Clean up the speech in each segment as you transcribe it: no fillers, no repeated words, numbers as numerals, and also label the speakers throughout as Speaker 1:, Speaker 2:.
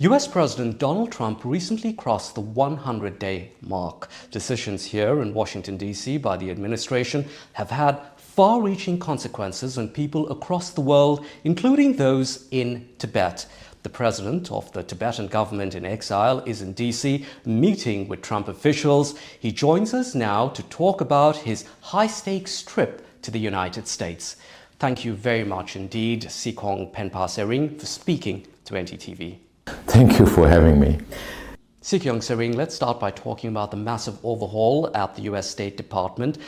Speaker 1: US President Donald Trump recently crossed the 100-day mark. Decisions here in Washington, D.C. by the administration have had far-reaching consequences on people across the world, including those in Tibet. The president of the Tibetan government in exile is in D.C. meeting with Trump officials. He joins us now to talk about his high-stakes trip to the United States. Thank you very much indeed, Sikyong Penpa Tsering, for speaking to NDTV.
Speaker 2: Thank you for having me.
Speaker 1: Sikyong Tsering, let's start by talking about the massive overhaul at the US State Department,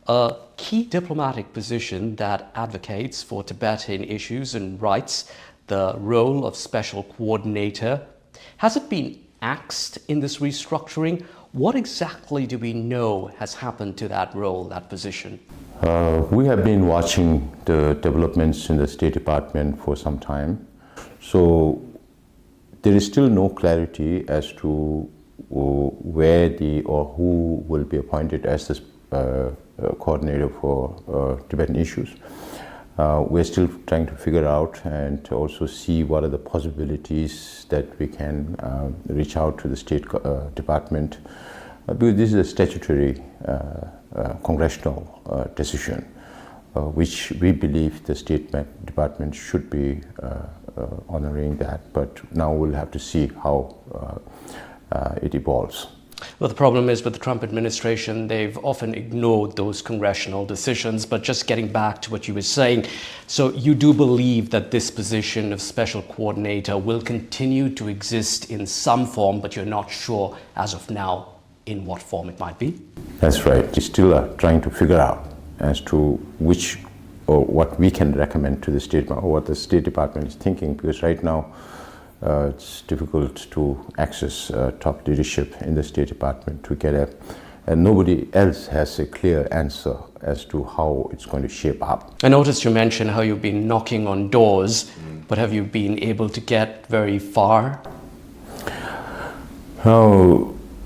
Speaker 1: a key diplomatic position that advocates for Tibetan issues and rights, the role of special coordinator. Has it been axed in this restructuring? What exactly do we know has happened to that role, that position?
Speaker 2: We have been watching the developments in the State Department for some time. So there is still no clarity as to where or who will be appointed as the coordinator for Tibetan issues. We're still trying to figure out and to also see what are the possibilities that we can reach out to the State Department, because this is a statutory congressional decision, which we believe the State Department should be honoring that, but now we'll have to see how it evolves.
Speaker 1: Well, the problem is with the Trump administration, they've often ignored those congressional decisions. But just getting back to what you were saying, so you do believe that this position of special coordinator will continue to exist in some form, but you're not sure as of now in what form it might be? That's
Speaker 2: right. We still are trying to figure out as to which or what we can recommend to the State or what the State Department is thinking, because right now it's difficult to access top leadership in the State Department to get and nobody else has a clear answer as to how it's going to shape up.
Speaker 1: I noticed you mentioned how you've been knocking on doors, but have you been able to get very far?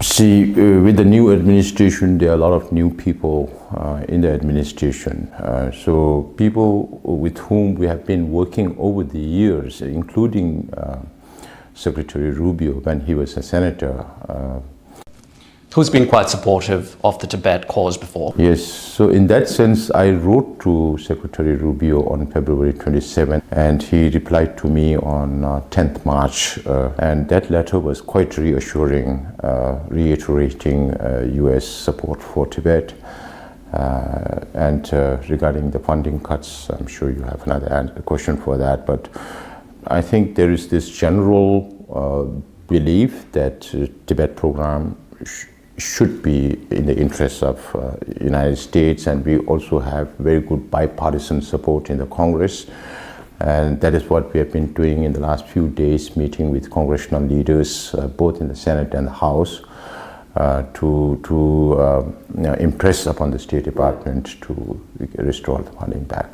Speaker 2: See, with the new administration, there are a lot of new people in the administration. So people with whom we have been working over the years, including Secretary Rubio when he was a senator.
Speaker 1: Who's been quite supportive of the Tibet cause before.
Speaker 2: Yes, so in that sense, I wrote to Secretary Rubio on February 27th, and he replied to me on 10th March, and that letter was quite reassuring, reiterating US support for Tibet. And regarding the funding cuts, I'm sure you have another question for that, but I think there is this general belief that Tibet program should be in the interests of United States, and we also have very good bipartisan support in the Congress, and that is what we have been doing in the last few days, meeting with congressional leaders both in the Senate and the House to impress upon the State Department to restore the funding back.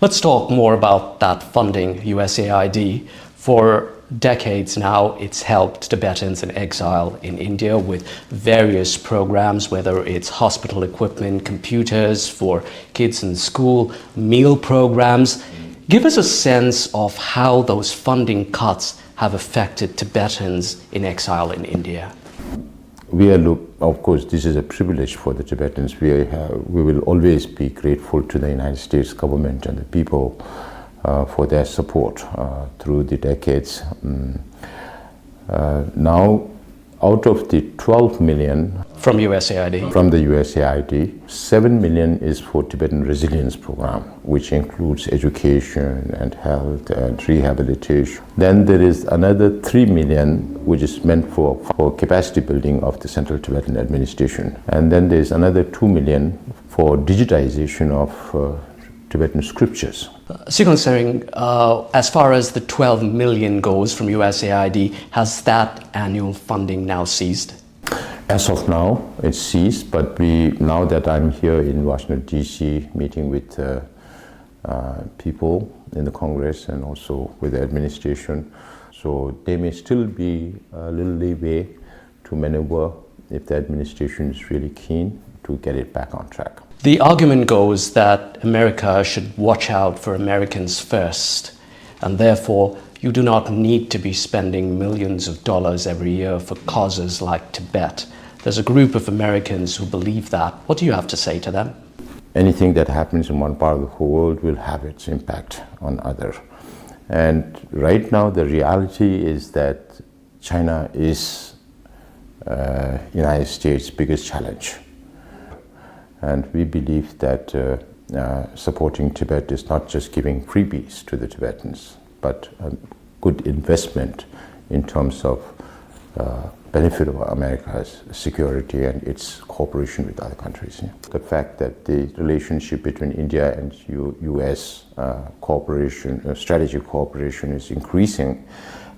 Speaker 1: Let's talk more about that funding, USAID. For decades now, it's helped Tibetans in exile in India with various programs, whether it's hospital equipment, computers for kids in school, meal programs. Give us a sense of how those funding cuts have affected Tibetans in exile in India.
Speaker 2: Of course, this is a privilege for the Tibetans. We will always be grateful to the United States government and the people for their support through the decades. Now, out of the 12 million
Speaker 1: from USAID,
Speaker 2: 7 million is for Tibetan Resilience Program, which includes education and health and rehabilitation. Then there is another 3 million which is meant for capacity building of the Central Tibetan Administration. And then there is another 2 million for digitization of Tibetan scriptures.
Speaker 1: Sikyong Tsering, as far as the 12 million goes from USAID, has that annual funding now ceased?
Speaker 2: As of now, it's ceased, but now that I'm here in Washington, D.C., meeting with people in the Congress and also with the administration, so there may still be a little leeway to maneuver if the administration is really keen to get it back on track.
Speaker 1: The argument goes that America should watch out for Americans first, and therefore you do not need to be spending millions of dollars every year for causes like Tibet. There's a group of Americans who believe that. What do you have to say to them?
Speaker 2: Anything that happens in one part of the whole world will have its impact on others. And right now the reality is that China is United States' biggest challenge. And we believe that supporting Tibet is not just giving freebies to the Tibetans, but a good investment in terms of benefit of America's security and its cooperation with other countries. Yeah. The fact that the relationship between India and US cooperation, strategic cooperation is increasing,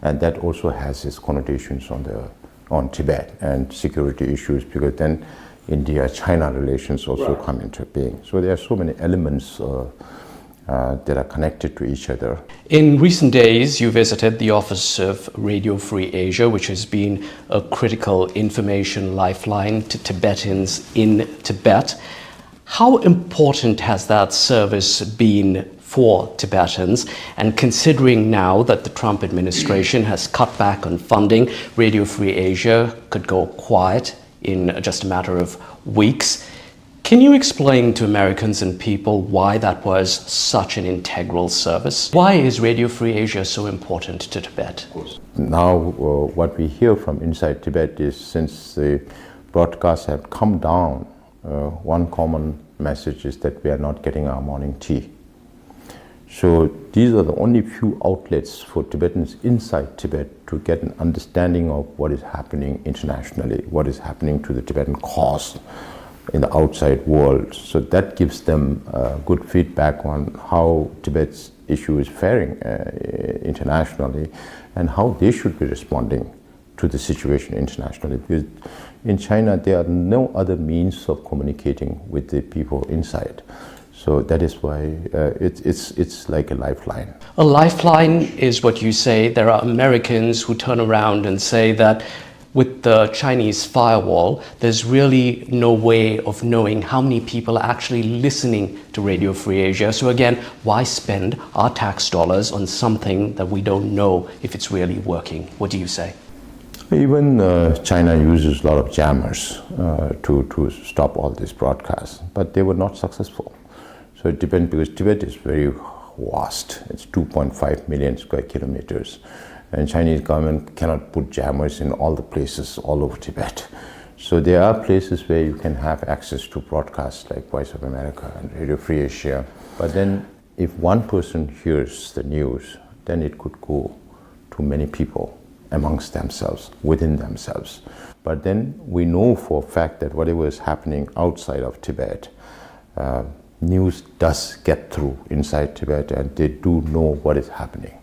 Speaker 2: and that also has its connotations on Tibet and security issues, because then India-China relations also come into being. So there are so many elements that are connected to each other.
Speaker 1: In recent days, you visited the Office of Radio Free Asia, which has been a critical information lifeline to Tibetans in Tibet. How important has that service been for Tibetans? And considering now that the Trump administration has cut back on funding, Radio Free Asia could go quiet in just a matter of weeks. Can you explain to Americans and people why that was such an integral service? Why is Radio Free Asia so important to Tibet?
Speaker 2: Now, what we hear from inside Tibet is, since the broadcasts have come down, one common message is that we are not getting our morning tea. So these are the only few outlets for Tibetans inside Tibet to get an understanding of what is happening internationally, what is happening to the Tibetan cause in the outside world. So that gives them good feedback on how Tibet's issue is faring internationally and how they should be responding to the situation internationally. Because in China, there are no other means of communicating with the people inside. So that is why it's like a lifeline.
Speaker 1: A lifeline is what you say. There are Americans who turn around and say that with the Chinese firewall, there's really no way of knowing how many people are actually listening to Radio Free Asia. So again, why spend our tax dollars on something that we don't know if it's really working? What do you say?
Speaker 2: Even China uses a lot of jammers to stop all these broadcasts, but they were not successful. So it depends, because Tibet is very vast. It's 2.5 million square kilometers. And Chinese government cannot put jammers in all the places all over Tibet. So there are places where you can have access to broadcasts like Voice of America and Radio Free Asia. But then if one person hears the news, then it could go to many people amongst themselves, within themselves. But then we know for a fact that whatever is happening outside of Tibet, news does get through inside Tibet, and they do know what is happening.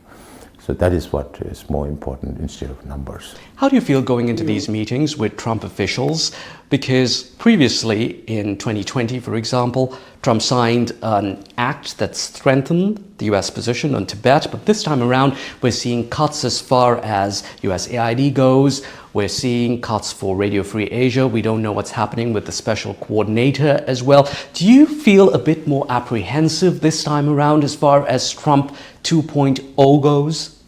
Speaker 2: So that is what is more important instead of numbers.
Speaker 1: How do you feel going into these meetings with Trump officials? Because previously, in 2020, for example, Trump signed an act that strengthened the US position on Tibet. But this time around, we're seeing cuts as far as USAID goes. We're seeing cuts for Radio Free Asia. We don't know what's happening with the special coordinator as well. Do you feel a bit more apprehensive this time around as far as Trump 2.0 goes?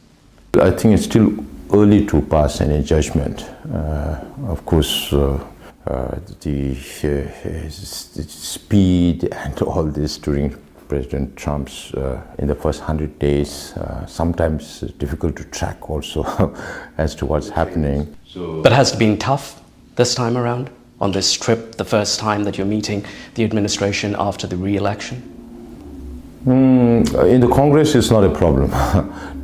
Speaker 2: I think it's still early to pass any judgment. Of course, the speed and all this during President Trump's in the first 100 days, sometimes difficult to track also as to what's happening.
Speaker 1: But has it been tough this time around on this trip, the first time that you're meeting the administration after the re-election?
Speaker 2: In the Congress, it's not a problem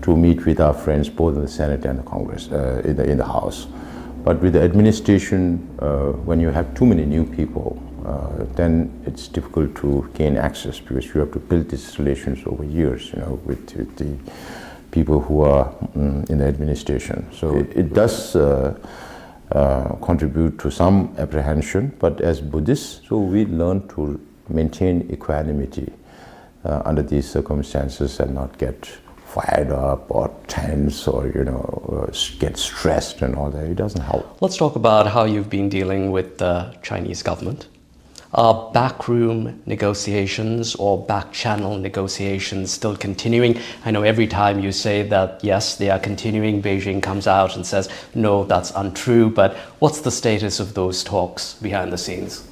Speaker 2: to meet with our friends both in the Senate and the Congress, in the House. But with the administration, when you have too many new people, then it's difficult to gain access, because you have to build these relations over years, with the people who are in the administration. So it does contribute to some apprehension, but as Buddhists, so we learn to maintain equanimity under these circumstances and not get fired up or tense or get stressed and all that. It doesn't help.
Speaker 1: Let's talk about how you've been dealing with the Chinese government. Are backroom negotiations or back-channel negotiations still continuing? I know every time you say that, yes, they are continuing, Beijing comes out and says, no, that's untrue. But what's the status of those talks behind the scenes?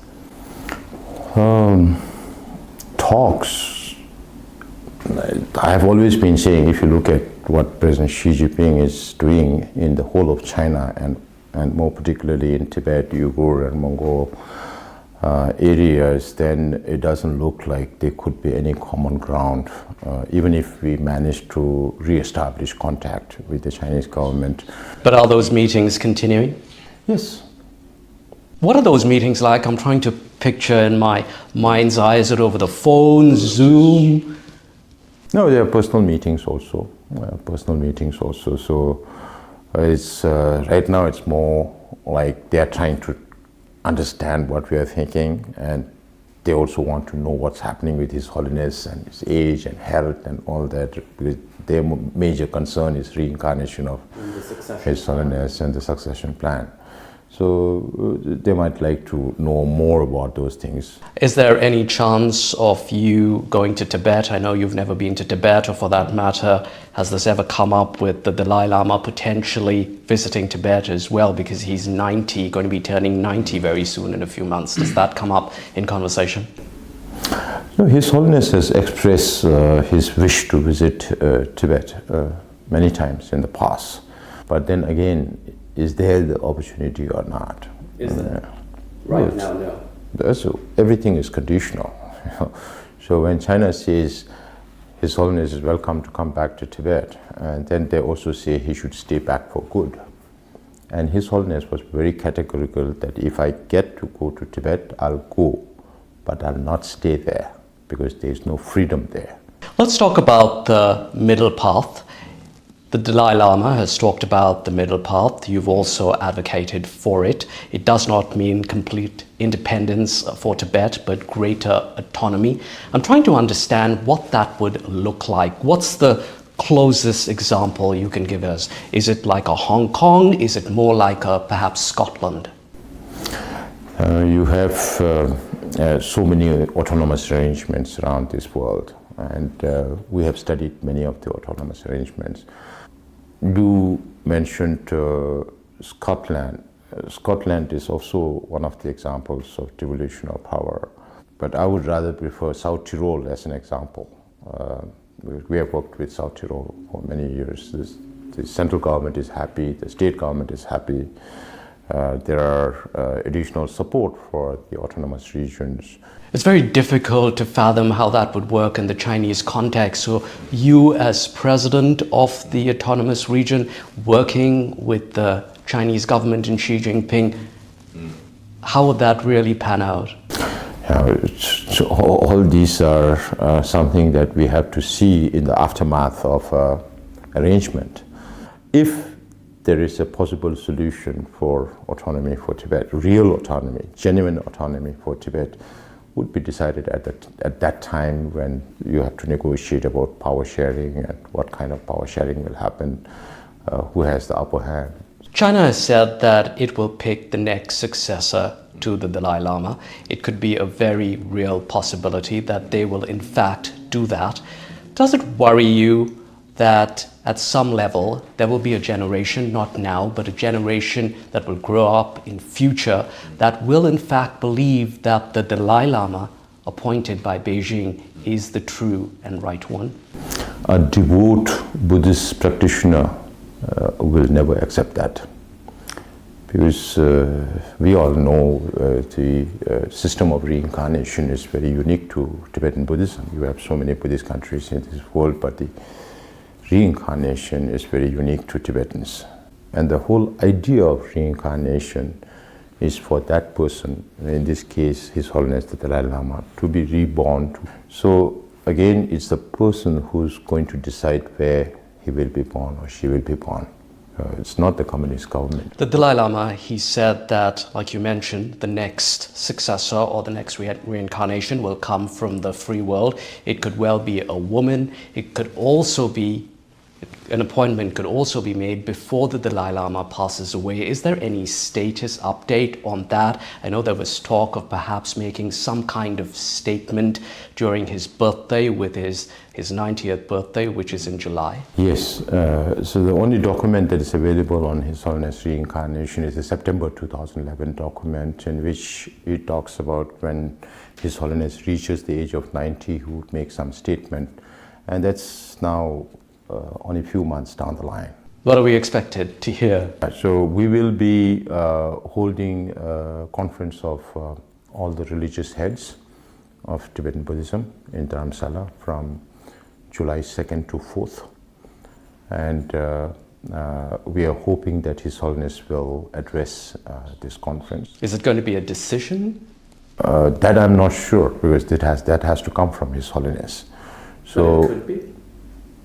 Speaker 2: Talks. I have always been saying, if you look at what President Xi Jinping is doing in the whole of China and more particularly in Tibet, Uyghur and Mongol areas, then it doesn't look like there could be any common ground, even if we manage to re-establish contact with the Chinese government.
Speaker 1: But are those meetings continuing?
Speaker 2: Yes.
Speaker 1: What are those meetings like? I'm trying to picture in my mind's eye. Is it over the phone, Zoom?
Speaker 2: No, there are personal meetings also. So it's right now it's more like they are trying to understand what we are thinking, and they also want to know what's happening with His Holiness and his age and health and all that, because their major concern is reincarnation of His Holiness and the succession plan. So they might like to know more about those things.
Speaker 1: Is there any chance of you going to Tibet? I know you've never been to Tibet, or for that matter, has this ever come up with the Dalai Lama potentially visiting Tibet as well, because he's 90, going to be turning 90 very soon in a few months. Does that come up in conversation?
Speaker 2: No, His Holiness has expressed his wish to visit Tibet many times in the past. But then again, is there the opportunity or not?
Speaker 1: Is there? Right now, no.
Speaker 2: So everything is conditional. So when China says His Holiness is welcome to come back to Tibet, and then they also say he should stay back for good. And His Holiness was very categorical that if I get to go to Tibet, I'll go, but I'll not stay there because there's no freedom there.
Speaker 1: Let's talk about the middle path. The Dalai Lama has talked about the middle path. You've also advocated for it. It does not mean complete independence for Tibet, but greater autonomy. I'm trying to understand what that would look like. What's the closest example you can give us? Is it like a Hong Kong? Is it more like a perhaps Scotland?
Speaker 2: You have so many autonomous arrangements around this world, and we have studied many of the autonomous arrangements. You mentioned Scotland. Scotland is also one of the examples of devolution of power, but I would rather prefer South Tyrol as an example. We have worked with South Tyrol for many years. The central government is happy, the state government is happy. There are additional support for the autonomous regions.
Speaker 1: It's very difficult to fathom how that would work in the Chinese context. So you as president of the autonomous region, working with the Chinese government and Xi Jinping, how would that really pan out?
Speaker 2: So all these are something that we have to see in the aftermath of arrangement. If there is a possible solution for autonomy for Tibet, real autonomy, genuine autonomy for Tibet, would be decided at that time when you have to negotiate about power sharing and what kind of power sharing will happen, who has the upper hand.
Speaker 1: China has said that it will pick the next successor to the Dalai Lama. It could be a very real possibility that they will in fact do that. Does it worry you that at some level there will be a generation, not now, but a generation that will grow up in future that will in fact believe that the Dalai Lama appointed by Beijing is the true and right one?
Speaker 2: A devout Buddhist practitioner will never accept that, because we all know the system of reincarnation is very unique to Tibetan Buddhism. You have so many Buddhist countries in this world, but the reincarnation is very unique to Tibetans. And the whole idea of reincarnation is for that person, in this case His Holiness the Dalai Lama, to be reborn. So again, it's the person who's going to decide where he will be born or she will be born. It's not the communist government.
Speaker 1: The Dalai Lama, he said that, like you mentioned, the next successor or the next reincarnation will come from the free world. It could well be a woman. It could also be an appointment could also be made before the Dalai Lama passes away. Is there any status update on that? I know there was talk of perhaps making some kind of statement during his birthday, with his 90th birthday, which is in July.
Speaker 2: Yes, so the only document that is available on His Holiness reincarnation is the September 2011 document, in which he talks about when His Holiness reaches the age of 90, he would make some statement. And that's now only a few months down the line.
Speaker 1: What are we expected to hear?
Speaker 2: So we will be holding a conference of all the religious heads of Tibetan Buddhism in Dharamsala from July 2nd to 4th. And we are hoping that His Holiness will address this conference.
Speaker 1: Is it going to be a decision?
Speaker 2: That I'm not sure, because that has to come from His Holiness. So
Speaker 1: it could be.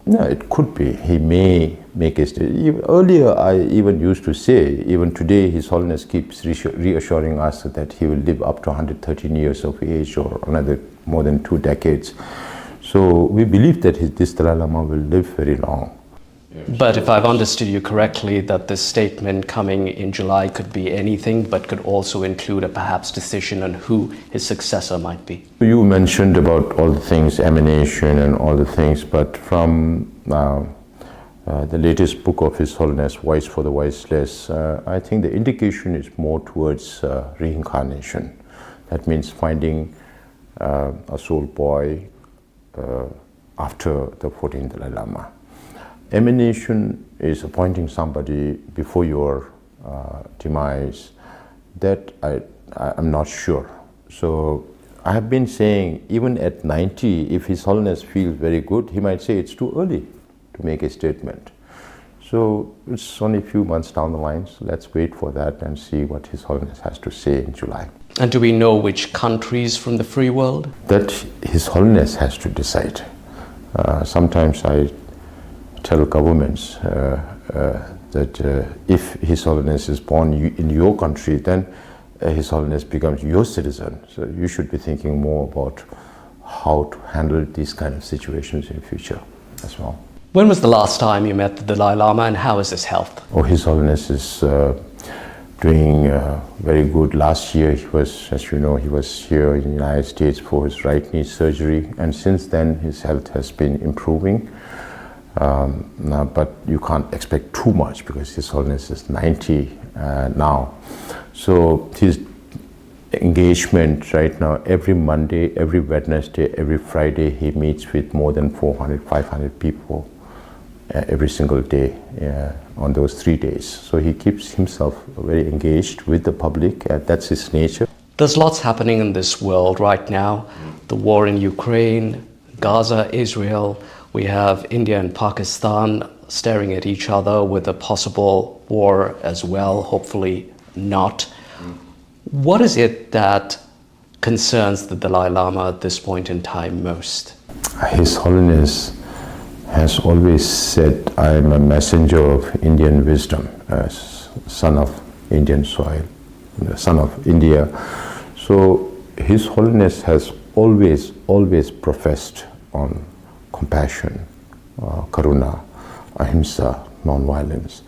Speaker 2: No, it could be. He may make a statement. Earlier, I even used to say, even today, His Holiness keeps reassuring us that he will live up to 113 years of age, or another more than 2 decades. So we believe that this Dalai Lama will live very long.
Speaker 1: But if I've understood you correctly, that this statement coming in July could be anything, but could also include a perhaps decision on who his successor might be.
Speaker 2: You mentioned about all the things, emanation and all the things, but from the latest book of His Holiness, Voice for the Voiceless, I think the indication is more towards reincarnation. That means finding a soul boy after the 14th Dalai Lama. Emanation is appointing somebody before your demise. That I'm not sure. So I have been saying, even at 90, if His Holiness feels very good, he might say it's too early to make a statement. So it's only a few months down the line, so let's wait for that and see what His Holiness has to say in July.
Speaker 1: And do we know which countries from the free world?
Speaker 2: That His Holiness has to decide. Sometimes I tell governments that if His Holiness is born in your country, then His Holiness becomes your citizen. So you should be thinking more about how to handle these kind of situations in the future as well.
Speaker 1: When was the last time you met the Dalai Lama, and how is his health?
Speaker 2: Oh, His Holiness is doing very good. Last year, he was, as you know, he was here in the United States for his right knee surgery, and since then his health has been improving. But you can't expect too much, because His Holiness is 90 now. So his engagement right now, every Monday, every Wednesday, every Friday, he meets with more than 400, 500 people every single day on those 3 days. So he keeps himself very engaged with the public. That's his nature.
Speaker 1: There's lots happening in this world right now. The war in Ukraine, Gaza, Israel. We have India and Pakistan staring at each other with a possible war as well, hopefully not. What is it that concerns the Dalai Lama at this point in time most?
Speaker 2: His Holiness has always said, I am a messenger of Indian wisdom, as son of Indian soil, the son of India. So His Holiness has always professed on compassion, karuna, ahimsa, non-violence.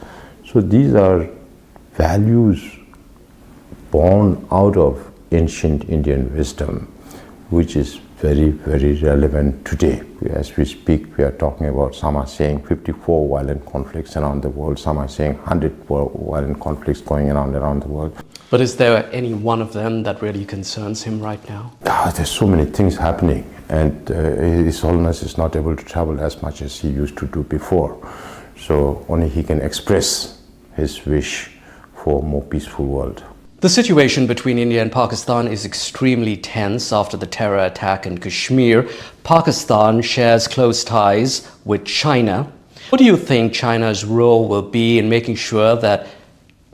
Speaker 2: So these are values born out of ancient Indian wisdom, which is very, very relevant today. As we speak, we are talking about, some are saying 54 violent conflicts around the world, some are saying 100 violent conflicts going around the world.
Speaker 1: But is there any one of them that really concerns him right now?
Speaker 2: There's so many things happening, and His Holiness is not able to travel as much as he used to do before. So only he can express his wish for a more peaceful world.
Speaker 1: The situation between India and Pakistan is extremely tense after the terror attack in Kashmir. Pakistan shares close ties with China. What do you think China's role will be in making sure that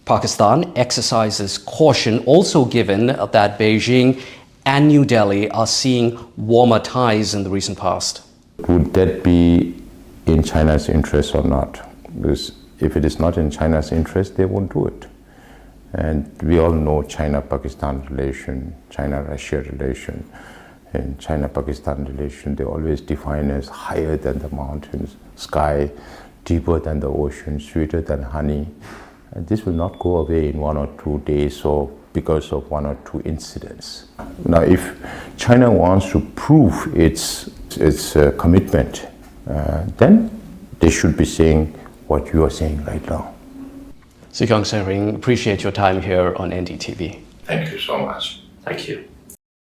Speaker 1: Pakistan exercises caution, also given that Beijing and New Delhi are seeing warmer ties in the recent past?
Speaker 2: Would that be in China's interest or not? Because if it is not in China's interest, they won't do it. And we all know China-Pakistan relation, China-Russia relation. In China-Pakistan relation, they always define as higher than the mountains, sky. deeper than the ocean, sweeter than honey. And this will not go away in 1 or 2 days or because of 1 or 2 incidents. Now, if China wants to prove its commitment, then they should be saying what you are saying right now.
Speaker 1: Sikyong Penpa Tsering, appreciate your time here on NDTV.
Speaker 2: Thank you so much.
Speaker 1: Thank you.